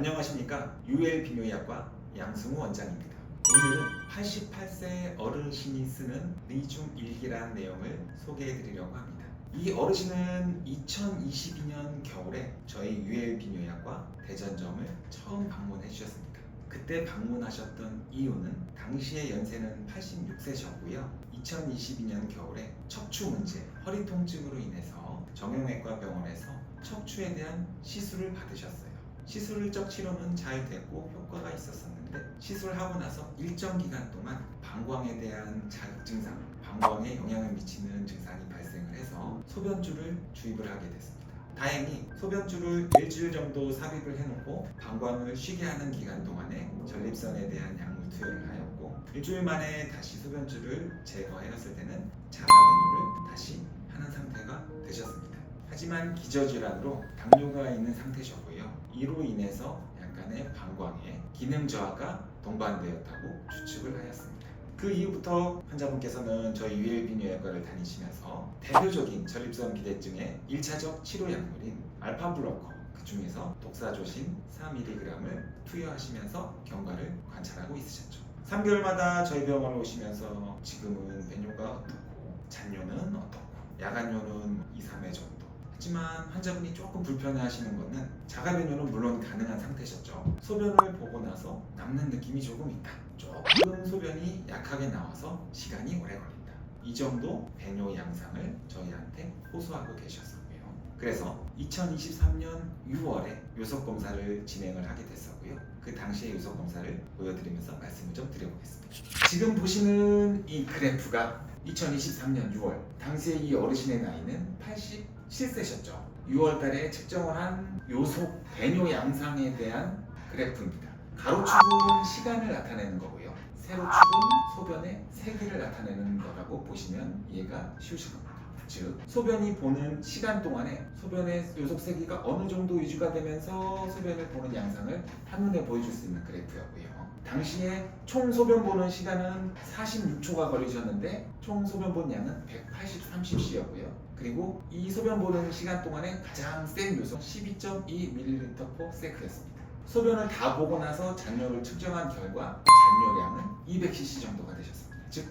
안녕하십니까. UL 비뇨의학과 양승우 원장입니다. 오늘은 88세 어르신이 쓰는 리중 일기라는 내용을 소개해 드리려고 합니다. 이 어르신은 2022년 겨울에 저희 UL 비뇨의학과 대전점을 처음 방문해 주셨습니다. 그때 방문하셨던 이유는 당시의 연세는 86세셨고요. 2022년 겨울에 척추 문제, 허리 통증으로 인해서 정형외과 병원에서 척추에 대한 시술을 받으셨어요. 시술적 치료는 잘 됐고 효과가 있었었는데 시술하고 나서 일정 기간 동안 방광에 대한 자극 증상, 방광에 영향을 미치는 증상이 발생을 해서 소변줄을 주입을 하게 됐습니다. 다행히 소변줄을 일주일 정도 삽입을 해놓고 방광을 쉬게 하는 기간 동안에 전립선에 대한 약물 투여를 하였고 일주일 만에 다시 소변줄을 제거하였을 때는 자가면유를 다시 하는 상태가 되셨습니다. 하지만 기저질환으로 당뇨가 있는 상태셨고요. 이로 인해서 약간의 방광에 기능 저하가 동반되었다고 추측을 하였습니다. 그 이후부터 환자분께서는 저희 UL비뇨의학과를 다니시면서 대표적인 전립선 비대증의 1차적 치료 약물인 알파블로커, 그 중에서 독사조신 4mg을 투여하시면서 경과를 관찰하고 있으셨죠. 3개월마다 저희 병원에 오시면서 지금은 배뇨가 어떻고 잔뇨는 어떻고 야간뇨는 2, 3회 정도, 하지만 환자분이 조금 불편해하시는 것은 자가변뇨는 물론 가능한 상태셨죠. 소변을 보고 나서 남는 느낌이 조금 있다. 조금 소변이 약하게 나와서 시간이 오래 걸린다. 이 정도 배뇨 양상을 저희한테 호소하고 계셨었고요. 그래서 2023년 6월에 요석 검사를 진행을 하게 됐었고요. 그 당시의 요석 검사를 보여드리면서 말씀을 좀 드려보겠습니다. 지금 보시는 이 그래프가 2023년 6월 당시에 이 어르신의 나이는 87세셨죠. 6월 달에 측정을 한 요속 배뇨 양상에 대한 그래프입니다. 가로축은 시간을 나타내는 거고요. 세로축은 소변의 세기를 나타내는 거라고 보시면 이해가 쉬우실 겁니다. 즉, 소변이 보는 시간 동안에 소변의 요속 세기가 어느 정도 유지가 되면서 소변을 보는 양상을 한눈에 보여줄 수 있는 그래프였고요. 당시에 총 소변 보는 시간은 46초가 걸리셨는데 총 소변 본 양은 183cc였고요. 그리고 이 소변 보는 시간 동안에 가장 센 요속 12.2ml/s였습니다. 소변을 다 보고 나서 잔뇨를 측정한 결과 잔뇨량은 200cc 정도가 되셨습니다. 즉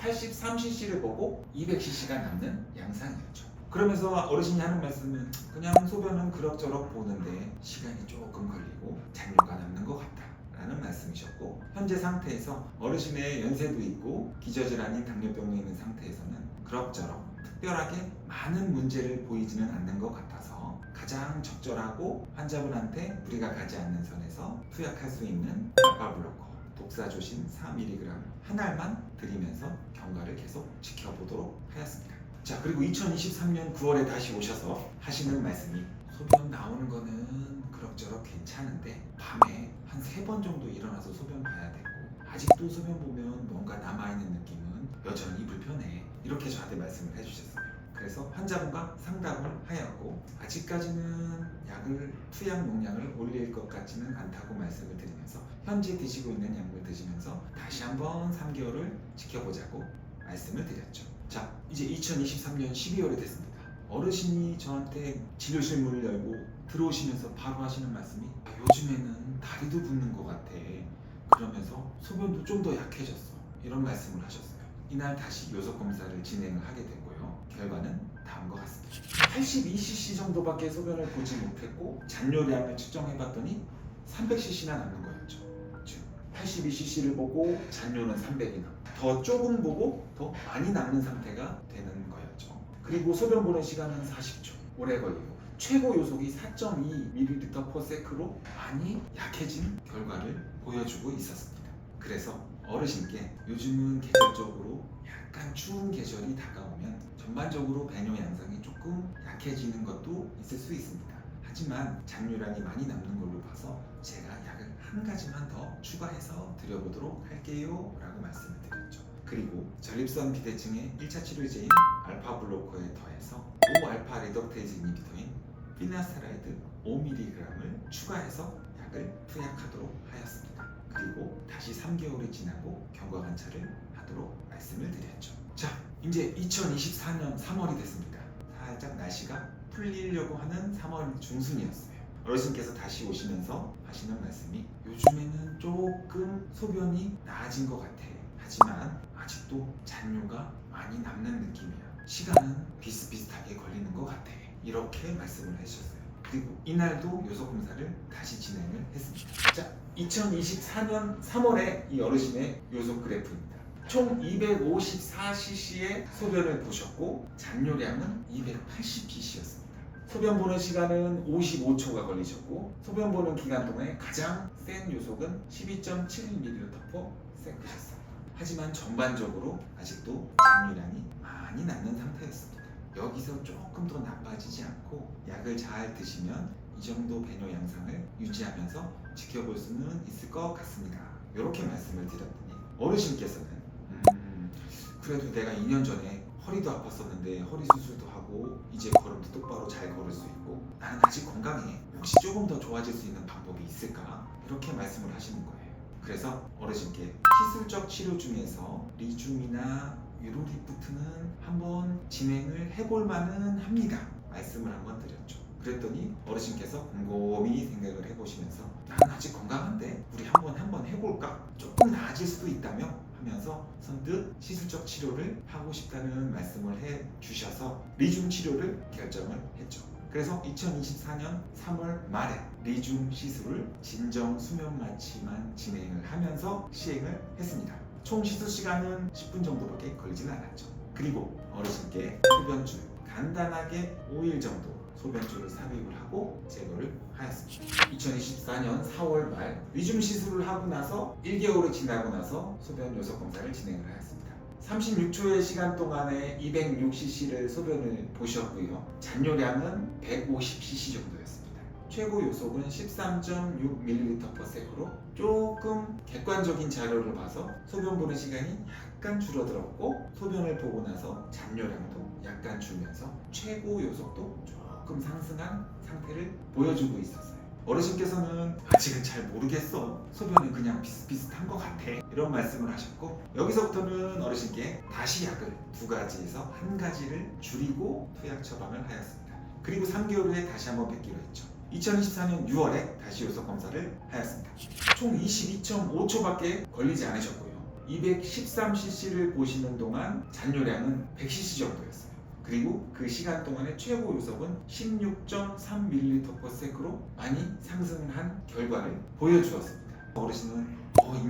183cc를 보고 200cc가 남는 양상이었죠. 그러면서 어르신이 하는 말씀은 그냥 소변은 그럭저럭 보는데 시간이 조금 걸리고 잔뇨가 남는 것 같다 라는 말씀이셨고, 현재 상태에서 어르신의 연세도 있고 기저질환인 당뇨병이 있는 상태에서는 그럭저럭 특별하게 많은 문제를 보이지는 않는 것 같아서 가장 적절하고 환자분한테 무리가 가지 않는 선에서 투약할 수 있는 알파블로커 독사조신 4mg 한 알만 드리면서 경과를 계속 지켜보도록 하였습니다. 자, 그리고 2023년 9월에 다시 오셔서 하시는 말씀이 소변 나오는 거는 그럭저럭 괜찮은데 밤에 한 3번 정도 일어나서 소변 봐야 되고 아직도 소변 보면 뭔가 남아있는 느낌은 여전히 불편해, 이렇게 저한테 말씀을 해주셨어요. 그래서 환자분과 상담을 하였고 아직까지는 약을 투약 용량을 올릴 것 같지는 않다고 말씀을 드리면서 현재 드시고 있는 약물 드시면서 다시 한번 3개월을 지켜보자고 말씀을 드렸죠. 자, 이제 2023년 12월이 됐습니다. 어르신이 저한테 진료실 문을 열고 들어오시면서 바로 하시는 말씀이 요즘에는 다리도 붓는 것 같아, 그러면서 소변도 좀 더 약해졌어, 이런 말씀을 하셨어요. 이날 다시 요석 검사를 진행을 하게 됐고요. 결과는 다음과 같습니다. 82cc 정도밖에 소변을 보지 못했고 잔뇨량을 측정해봤더니 300cc나 남는 거였죠. 즉 82cc를 보고 잔뇨는 300이나 더 조금 보고 더 많이 남는 상태가 되는 거였죠. 그리고 소변 보는 시간은 40초 오래 걸리고 최고 요속이 4.2ml/s로 많이 약해진 결과를 보여주고 있었습니다. 그래서 어르신께 요즘은 계절적으로 약간 추운 계절이 다가오면 전반적으로 배뇨 양상이 조금 약해지는 것도 있을 수 있습니다. 하지만 잔뇨량이 많이 남는 걸로 봐서 제가 약을 한 가지만 더 추가해서 드려보도록 할게요 라고 말씀을 드렸죠. 그리고 전립선 비대증의 1차 치료제인 알파블로커에 더해서 5알파 리덕테이즈 이니비터인 피나스테라이드 5mg을 추가해서 약을 투약하도록 하였습니다. 그리고 다시 3개월이 지나고 경과 관찰을 하도록 말씀을 드렸죠. 자, 이제 2024년 3월이 됐습니다. 살짝 날씨가 풀리려고 하는 3월 중순이었어요. 어르신께서 다시 오시면서 하시는 말씀이 요즘에는 조금 소변이 나아진 것 같아. 하지만 아직도 잔뇨가 많이 남는 느낌이야. 시간은 비슷비슷하게 걸리는 것 같아. 이렇게 말씀을 해주셨어요. 그리고 이날도 요소 검사를 다시 진행을 했습니다. 자, 2024년 3월에 이 어르신의 요소 그래프입니다. 총 254cc의 소변을 보셨고 잔뇨량은 280cc였습니다. 소변 보는 시간은 55초가 걸리셨고 소변 보는 기간 동안에 가장 센 요속은 12.7ml/s였어요. 하지만 전반적으로 아직도 잔뇨량이 많이 남는 상태였습니다. 여기서 조금 더 나빠지지 않고 약을 잘 드시면 이 정도 배뇨 양상을 유지하면서 지켜볼 수는 있을 것 같습니다. 이렇게 말씀을 드렸더니 어르신께서는 그래도 내가 2년 전에 허리도 아팠었는데 허리 수술도 하고 이제 걸음도 똑바로 잘 걸을 수 있고 나는 아직 건강해. 혹시 조금 더 좋아질 수 있는 방법이 있을까? 이렇게 말씀을 하시는 거예요. 그래서 어르신께 시술적 치료 중에서 리줌이나 유로리프트는 한번 진행을 해볼 만은 합니다. 말씀을 한번 드렸죠. 그랬더니 어르신께서 곰곰이 생각을 해보시면서 나는 아직 건강한데 우리 한번 해볼까? 조금 나아질 수도 있다며 하면서 선뜻 시술적 치료를 하고 싶다는 말씀을 해주셔서 리줌 치료를 결정을 했죠. 그래서 2024년 3월 말에 리줌 시술을 진정 수면 마취만 진행을 하면서 시행을 했습니다. 총 시술 시간은 10분 정도밖에 걸리진 않았죠. 그리고 어르신께 소변줄 간단하게 5일 정도 소변줄을 삽입을 하고 제거를 하였습니다. 2024년 4월 말 리줌 시술을 하고 나서 1개월이 지나고 나서 소변 요소 검사를 진행을 하였습니다. 36초의 시간 동안에 206cc를 소변을 보셨고요. 잔뇨량은 150cc 정도였습니다. 최고 요속은 13.6ml/s로 조금 객관적인 자료를 봐서 소변 보는 시간이 약간 줄어들었고 소변을 보고 나서 잔뇨량도 약간 줄면서 최고 요속도 조금 상승한 상태를 보여주고 있었어요. 어르신께서는 아직은 잘 모르겠어. 소변은 그냥 비슷비슷한 것 같아. 이런 말씀을 하셨고 여기서부터는 어르신께 다시 약을 2가지에서 1가지를 줄이고 투약 처방을 하였습니다. 그리고 3개월 후에 다시 한번 뵙기로 했죠. 2024년 6월에 다시 요소 검사를 하였습니다. 총 22.5초밖에 걸리지 않으셨고요. 213cc를 보시는 동안 잔뇨량은 100cc 정도였어요. 그리고 그 시간 동안의 최고 요속은 16.3ml/s로 많이 상승한 결과를 보여주었습니다. 어르신은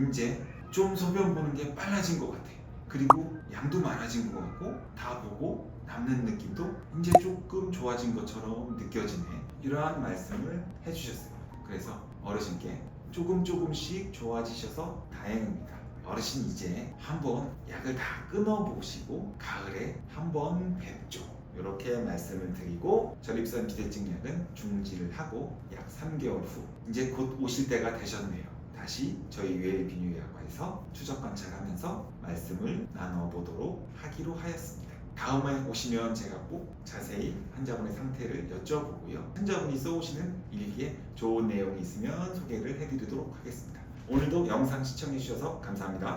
이제 좀 소변 보는 게 빨라진 것 같아. 그리고 양도 많아진 것 같고 다 보고 남는 느낌도 이제 조금 좋아진 것처럼 느껴지네. 이러한 말씀을 해주셨어요. 그래서 어르신께 조금씩 좋아지셔서 다행입니다. 어르신 이제 한번 약을 다 끊어보시고 가을에 한번 뵙죠. 이렇게 말씀을 드리고 전립선 비대증 약은 중지를 하고 약 3개월 후 이제 곧 오실 때가 되셨네요. 다시 저희 UL 비뇨의학과에서 추적 관찰하면서 말씀을 나눠보도록 하기로 하였습니다. 다음에 오시면 제가 꼭 자세히 환자분의 상태를 여쭤보고요. 환자분이 써오시는 일기에 좋은 내용이 있으면 소개를 해드리도록 하겠습니다. 오늘도 영상 시청해주셔서 감사합니다.